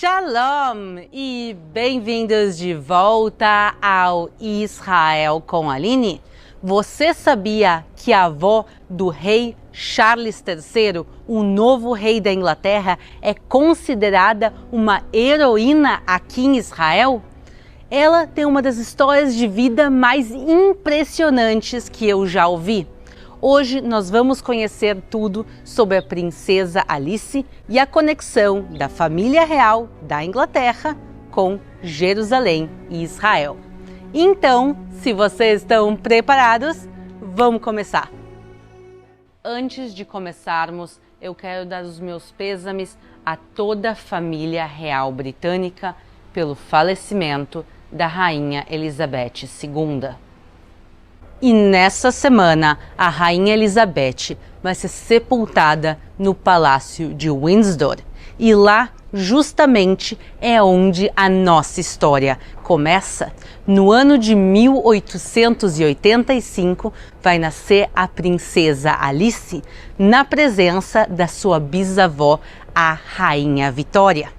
Shalom e bem-vindos de volta ao Israel com Aline. Você sabia que a avó do rei Charles III, o novo rei da Inglaterra, é considerada uma heroína aqui em Israel? Ela tem uma das histórias de vida mais impressionantes que eu já ouvi. Hoje nós vamos conhecer tudo sobre a princesa Alice e a conexão da família real da Inglaterra com Jerusalém e Israel. Então, se vocês estão preparados, vamos começar! Antes de começarmos, eu quero dar os meus pêsames a toda a família real britânica pelo falecimento da Rainha Elizabeth II. E nessa semana, a Rainha Elizabeth vai ser sepultada no Palácio de Windsor. E lá, justamente, é onde a nossa história começa. No ano de 1885, vai nascer a princesa Alice, na presença da sua bisavó, a Rainha Vitória.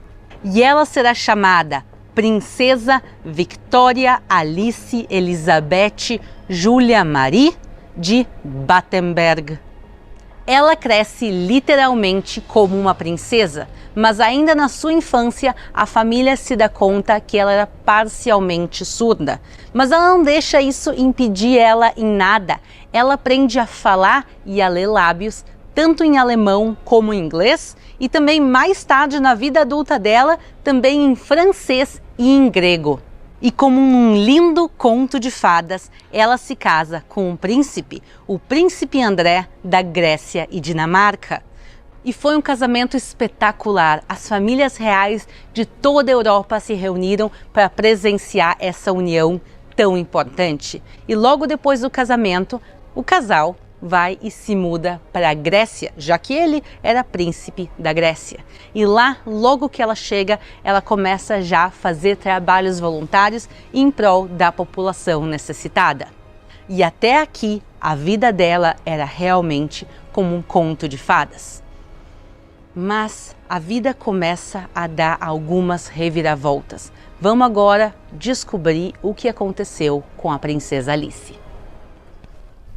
E ela será chamada Princesa Victoria Alice Elizabeth Julia Marie de Battenberg. Ela cresce literalmente como uma princesa, mas ainda na sua infância a família se dá conta que ela era parcialmente surda. Mas ela não deixa isso impedir ela em nada. Ela aprende a falar e a ler lábios, tanto em alemão como em inglês, e também mais tarde na vida adulta dela, também em francês e em grego. E como um lindo conto de fadas, ela se casa com um príncipe, o príncipe André da Grécia e Dinamarca. E foi um casamento espetacular. As famílias reais de toda a Europa se reuniram para presenciar essa união tão importante. E logo depois do casamento, o casal vai e se muda para a Grécia, já que ele era príncipe da Grécia. E lá, logo que ela chega, ela começa já a fazer trabalhos voluntários em prol da população necessitada. E até aqui, a vida dela era realmente como um conto de fadas. Mas a vida começa a dar algumas reviravoltas. Vamos agora descobrir o que aconteceu com a princesa Alice.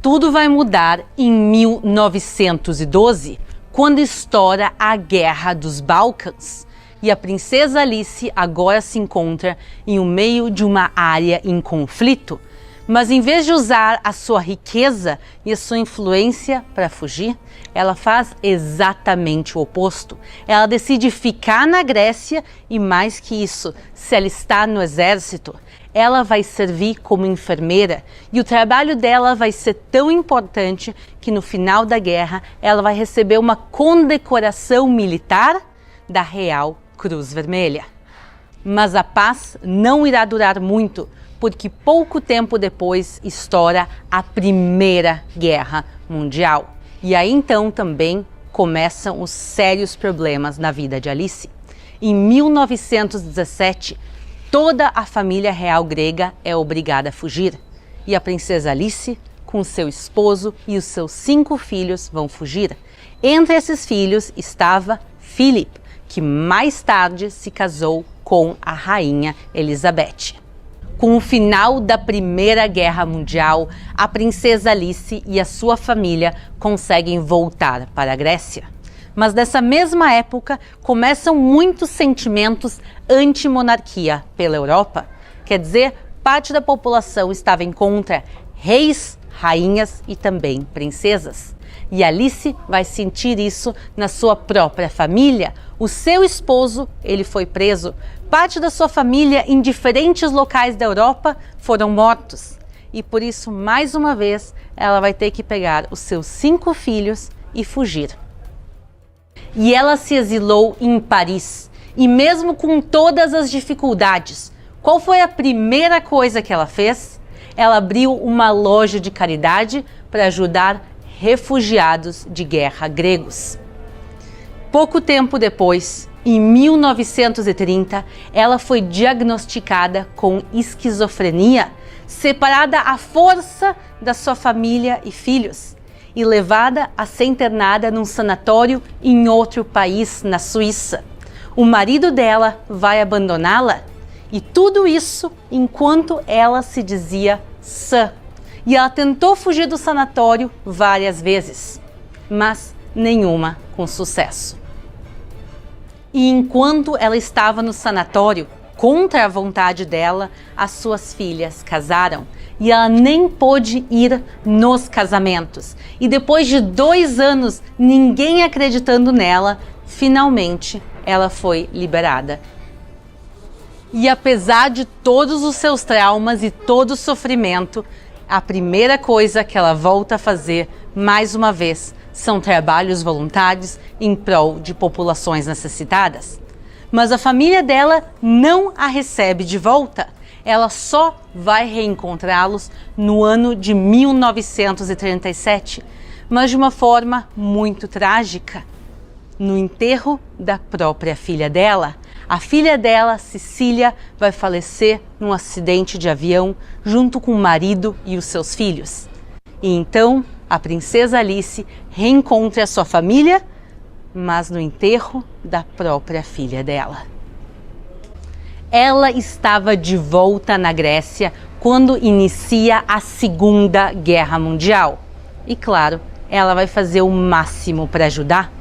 Tudo vai mudar em 1912, quando estoura a Guerra dos Balcãs. E a princesa Alice agora se encontra em meio de uma área em conflito. Mas em vez de usar a sua riqueza e a sua influência para fugir, ela faz exatamente o oposto. Ela decide ficar na Grécia e, mais que isso, se alistar no exército. Ela vai servir como enfermeira e o trabalho dela vai ser tão importante que no final da guerra ela vai receber uma condecoração militar da Real Cruz Vermelha. Mas a paz não irá durar muito, porque pouco tempo depois estoura a Primeira Guerra Mundial. E aí então também começam os sérios problemas na vida de Alice. Em 1917, toda a família real grega é obrigada a fugir. E a princesa Alice, com seu esposo e os seus 5 filhos, vão fugir. Entre esses filhos estava Philip, que mais tarde se casou com a rainha Elizabeth. Com o final da Primeira Guerra Mundial, a princesa Alice e a sua família conseguem voltar para a Grécia. Mas nessa mesma época começam muitos sentimentos anti-monarquia pela Europa. Quer dizer, parte da população estava em contra reis, rainhas e também princesas. E Alice vai sentir isso na sua própria família. O seu esposo, ele foi preso. Parte da sua família em diferentes locais da Europa foram mortos. E por isso, mais uma vez, ela vai ter que pegar os seus 5 filhos e fugir. E ela se exilou em Paris. E mesmo com todas as dificuldades, qual foi a primeira coisa que ela fez? Ela abriu uma loja de caridade para ajudar refugiados de guerra gregos. Pouco tempo depois, em 1930, ela foi diagnosticada com esquizofrenia, separada à força da sua família e filhos e levada a ser internada num sanatório em outro país, na Suíça. O marido dela vai abandoná-la. E tudo isso enquanto ela se dizia sã. E ela tentou fugir do sanatório várias vezes, mas nenhuma com sucesso. E enquanto ela estava no sanatório, contra a vontade dela, as suas filhas casaram e ela nem pôde ir nos casamentos. E depois de 2 anos, ninguém acreditando nela, finalmente ela foi liberada. E apesar de todos os seus traumas e todo o sofrimento, a primeira coisa que ela volta a fazer, mais uma vez, são trabalhos voluntários em prol de populações necessitadas. Mas a família dela não a recebe de volta. Ela só vai reencontrá-los no ano de 1937, mas de uma forma muito trágica, no enterro da própria filha dela. A filha dela, Cecília, vai falecer num acidente de avião junto com o marido e os seus filhos. E então a princesa Alice reencontra a sua família, mas no enterro da própria filha dela. Ela estava de volta na Grécia quando inicia a Segunda Guerra Mundial. E claro, ela vai fazer o máximo para ajudar.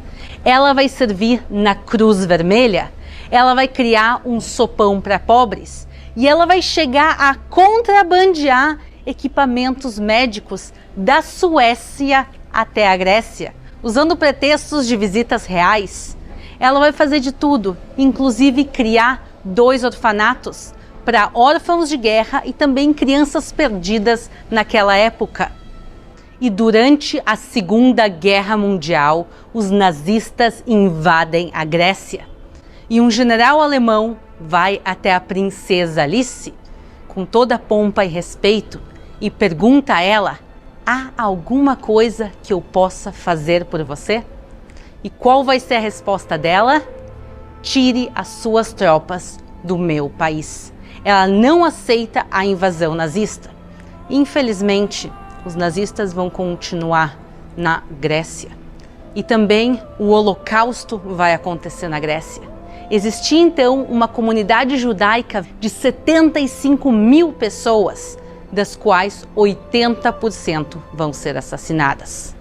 Ela vai servir na Cruz Vermelha. Ela vai criar um sopão para pobres e ela vai chegar a contrabandear equipamentos médicos da Suécia até a Grécia, usando pretextos de visitas reais. Ela vai fazer de tudo, inclusive criar 2 orfanatos para órfãos de guerra e também crianças perdidas naquela época. E durante a Segunda Guerra Mundial, os nazistas invadem a Grécia. E um general alemão vai até a princesa Alice, com toda a pompa e respeito, e pergunta a ela: há alguma coisa que eu possa fazer por você? E qual vai ser a resposta dela? Tire as suas tropas do meu país. Ela não aceita a invasão nazista. Infelizmente, os nazistas vão continuar na Grécia. E também o Holocausto vai acontecer na Grécia. Existia então uma comunidade judaica de 75 mil pessoas, das quais 80% vão ser assassinadas.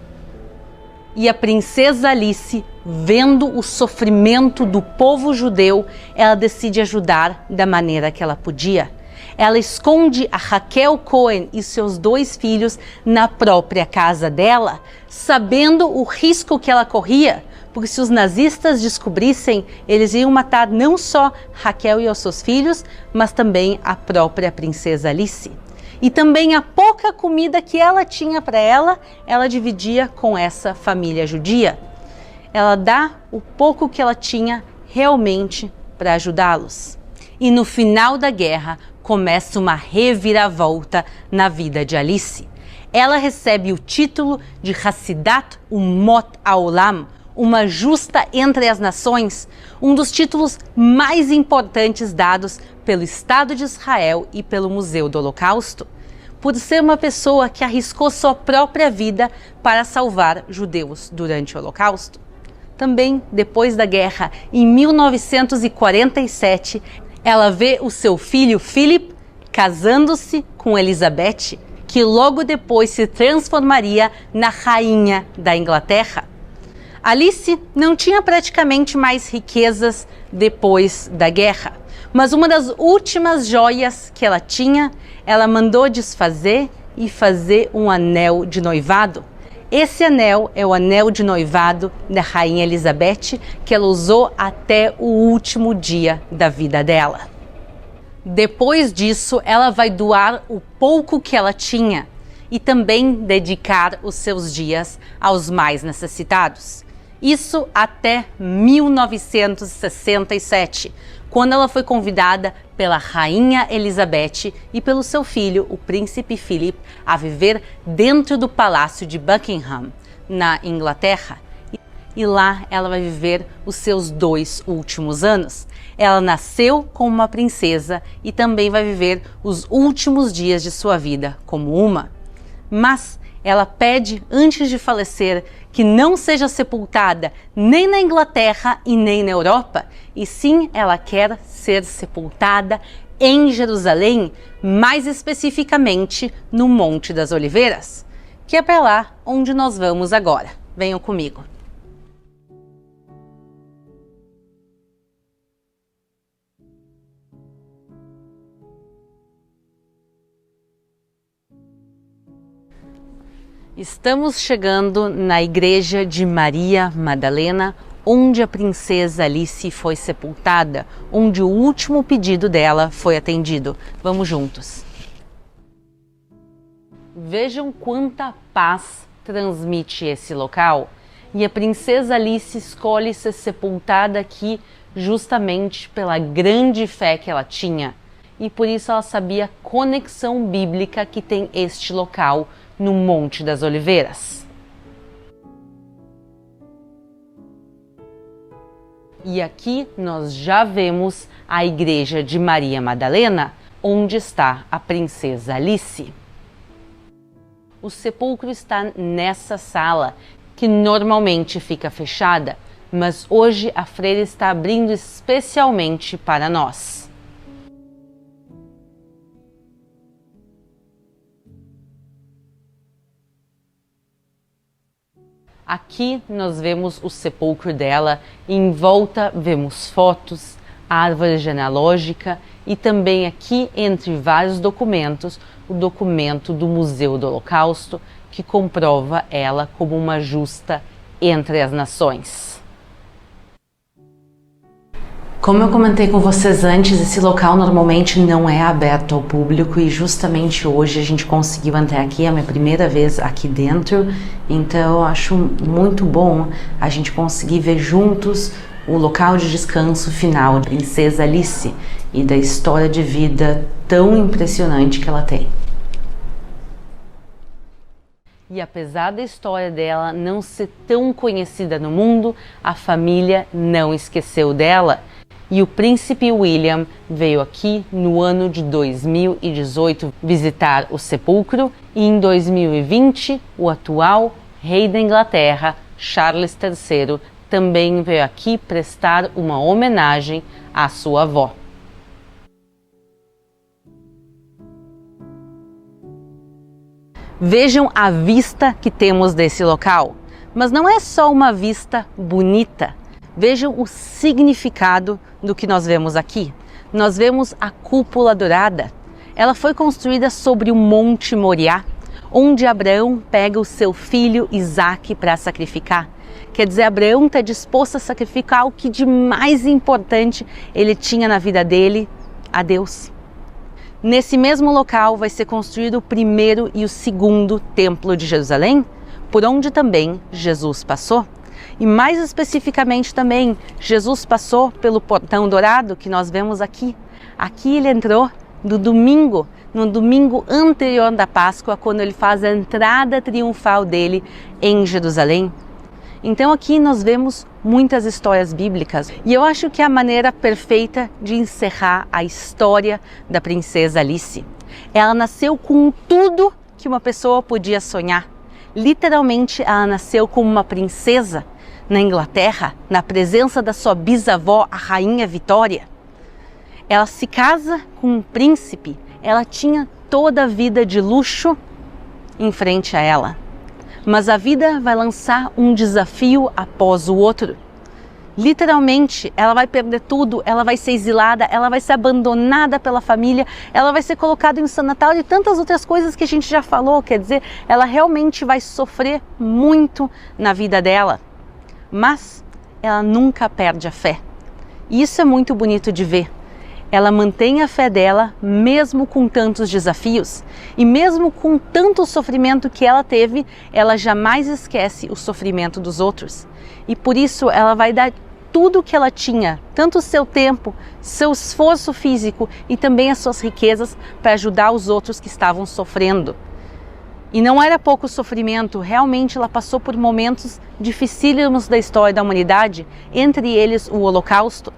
E a princesa Alice, vendo o sofrimento do povo judeu, ela decide ajudar da maneira que ela podia. Ela esconde a Raquel Cohen e seus 2 filhos na própria casa dela, sabendo o risco que ela corria, porque se os nazistas descobrissem, eles iam matar não só Raquel e os seus filhos, mas também a própria princesa Alice. E também a pouca comida que ela tinha para ela dividia com essa família judia. Ela dá o pouco que ela tinha realmente para ajudá-los. E no final da guerra, começa uma reviravolta na vida de Alice. Ela recebe o título de Hassidat Umot Haolam, uma justa entre as nações, um dos títulos mais importantes dados pelo Estado de Israel e pelo Museu do Holocausto, por ser uma pessoa que arriscou sua própria vida para salvar judeus durante o Holocausto. Também, depois da guerra, em 1947, ela vê o seu filho Philip casando-se com Elizabeth, que logo depois se transformaria na rainha da Inglaterra. Alice não tinha praticamente mais riquezas depois da guerra, mas uma das últimas joias que ela tinha, ela mandou desfazer e fazer um anel de noivado. Esse anel é o anel de noivado da rainha Elizabeth, que ela usou até o último dia da vida dela. Depois disso, ela vai doar o pouco que ela tinha e também dedicar os seus dias aos mais necessitados. Isso até 1967, quando ela foi convidada pela rainha Elizabeth e pelo seu filho, o príncipe Philip, a viver dentro do palácio de Buckingham, na Inglaterra. E lá ela vai viver os seus 2 últimos anos. Ela nasceu como uma princesa e também vai viver os últimos dias de sua vida como uma. Mas ela pede, antes de falecer, que não seja sepultada nem na Inglaterra e nem na Europa, e sim ela quer ser sepultada em Jerusalém, mais especificamente no Monte das Oliveiras, que é para lá onde nós vamos agora. Venham comigo. Estamos chegando na igreja de Maria Madalena, onde a princesa Alice foi sepultada, onde o último pedido dela foi atendido. Vamos juntos. Vejam quanta paz transmite esse local. E a princesa Alice escolhe ser sepultada aqui justamente pela grande fé que ela tinha. E por isso ela sabia a conexão bíblica que tem este local no Monte das Oliveiras. E aqui nós já vemos a igreja de Maria Madalena, onde está a princesa Alice. O sepulcro está nessa sala, que normalmente fica fechada, mas hoje a freira está abrindo especialmente para nós. Aqui nós vemos o sepulcro dela e em volta vemos fotos, árvore genealógica e também aqui, entre vários documentos, o documento do Museu do Holocausto, que comprova ela como uma justa entre as nações. Como eu comentei com vocês antes, esse local normalmente não é aberto ao público e justamente hoje a gente conseguiu entrar aqui, é a minha primeira vez aqui dentro, então eu acho muito bom a gente conseguir ver juntos o local de descanso final da princesa Alice e da história de vida tão impressionante que ela tem. E apesar da história dela não ser tão conhecida no mundo, a família não esqueceu dela. E o príncipe William veio aqui no ano de 2018 visitar o sepulcro e em 2020 o atual rei da Inglaterra, Charles III, também veio aqui prestar uma homenagem à sua avó. Vejam a vista que temos desse local, mas não é só uma vista bonita. Vejam o significado do que nós vemos aqui. Nós vemos a cúpula dourada. Ela foi construída sobre o Monte Moriá, onde Abraão pega o seu filho Isaque para sacrificar. Quer dizer, Abraão está disposto a sacrificar o que de mais importante ele tinha na vida dele, a Deus. Nesse mesmo local vai ser construído o primeiro e o segundo templo de Jerusalém, por onde também Jesus passou. E mais especificamente também, Jesus passou pelo portão dourado que nós vemos aqui. Aqui ele entrou no domingo anterior da Páscoa, quando ele faz a entrada triunfal dele em Jerusalém. Então aqui nós vemos muitas histórias bíblicas e eu acho que é a maneira perfeita de encerrar a história da princesa Alice. Ela nasceu com tudo que uma pessoa podia sonhar. Literalmente ela nasceu como uma princesa na Inglaterra, na presença da sua bisavó, a rainha Vitória. Ela se casa com um príncipe, ela tinha toda a vida de luxo em frente a ela. Mas a vida vai lançar um desafio após o outro. Literalmente, ela vai perder tudo, ela vai ser exilada, ela vai ser abandonada pela família, ela vai ser colocada em um sanatório e tantas outras coisas que a gente já falou. Quer dizer, ela realmente vai sofrer muito na vida dela. Mas ela nunca perde a fé. E isso é muito bonito de ver. Ela mantém a fé dela mesmo com tantos desafios e mesmo com tanto sofrimento que ela teve, ela jamais esquece o sofrimento dos outros. E por isso ela vai dar tudo o que ela tinha, tanto o seu tempo, seu esforço físico e também as suas riquezas para ajudar os outros que estavam sofrendo. E não era pouco sofrimento, realmente ela passou por momentos dificílimos da história da humanidade, entre eles o Holocausto.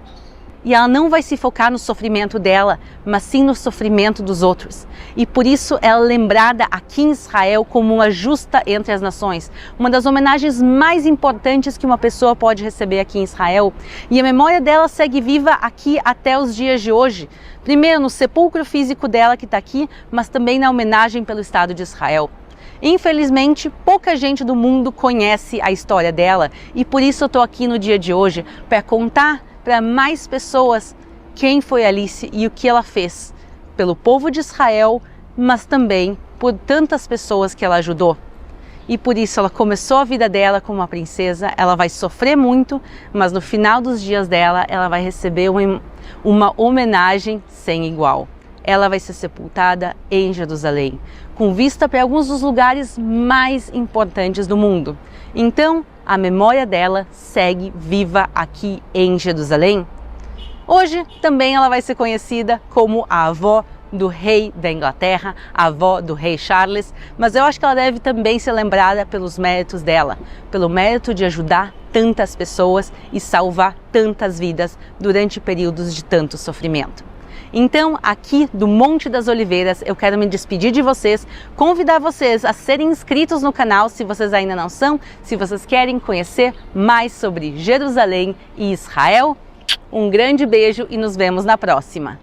e ela não vai se focar no sofrimento dela, mas sim no sofrimento dos outros. E por isso ela é lembrada aqui em Israel como uma justa entre as nações, uma das homenagens mais importantes que uma pessoa pode receber aqui em Israel. E a memória dela segue viva aqui até os dias de hoje. Primeiro no sepulcro físico dela que está aqui, mas também na homenagem pelo Estado de Israel. Infelizmente, pouca gente do mundo conhece a história dela e por isso eu estou aqui no dia de hoje para contar para mais pessoas quem foi Alice e o que ela fez pelo povo de Israel, mas também por tantas pessoas que ela ajudou. E por isso ela começou a vida dela como uma princesa, ela vai sofrer muito, mas no final dos dias dela, ela vai receber uma homenagem sem igual. Ela vai ser sepultada em Jerusalém, com vista para alguns dos lugares mais importantes do mundo. Então, a memória dela segue viva aqui em Jerusalém. Hoje, também ela vai ser conhecida como a avó do rei da Inglaterra, a avó do rei Charles, mas eu acho que ela deve também ser lembrada pelos méritos dela, pelo mérito de ajudar tantas pessoas e salvar tantas vidas durante períodos de tanto sofrimento. Então, aqui do Monte das Oliveiras, eu quero me despedir de vocês, convidar vocês a serem inscritos no canal se vocês ainda não são, se vocês querem conhecer mais sobre Jerusalém e Israel. Um grande beijo e nos vemos na próxima!